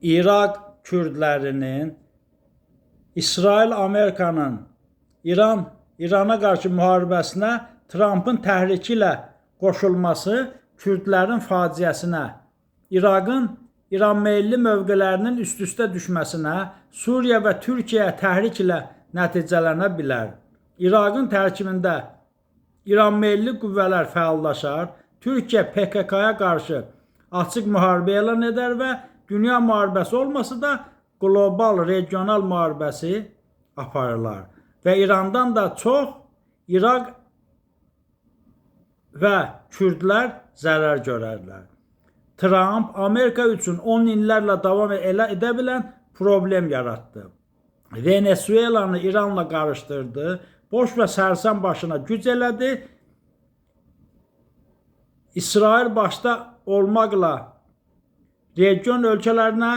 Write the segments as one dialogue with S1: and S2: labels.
S1: İraq kürdlərinin İsrail, Amerikanın İrana qarşı müharibəsinə Trumpın təhriki ilə qoşulması kürdlərin faciəsinə, İran-meyilli mövqelərinin üst-üstə düşməsinə, Suriya və Türkiyəyə təhrik ilə nəticələnə bilər. İraqın tərkibində İran-meyilli qüvvələr fəallaşar, Türkiyə PKK-ya qarşı açıq müharibə elan edər və dünya müharibəsi olmasa da qlobal, regional müharibəsi aparırlar. Və İrandan da çox İraq və kürdlər zərər görərlər. Trump Amerika üçün 10 illərlə davam edə bilən problem yaratdı. Venezuelanı İranla qarışdırdı, boş və sərsən başına güc elədi. İsrail başda olmaqla region ölkələrinə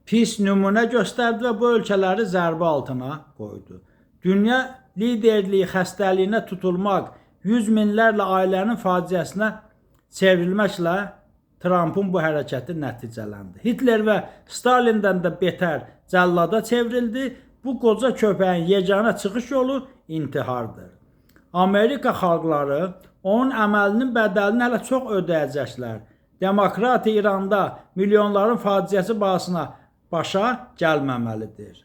S1: pis nümunə göstərdi və bu ölkələri zərbə altına qoydu. Dünya liderliyi xəstəliyinə tutulmaq, yüz minlərlə ailənin faciəsinə çevrilməklə Trumpın bu hərəkəti nəticələndi. Hitler və Stalindən də betər cəllada çevrildi. Bu qoca köpəyin yeganə çıxış yolu intihardır. Amerika xalqları onun əməlinin bədəlini hələ çox ödəyəcəklər. Demokratiya İranda milyonların faciəsi bahasına başa gəlməməlidir.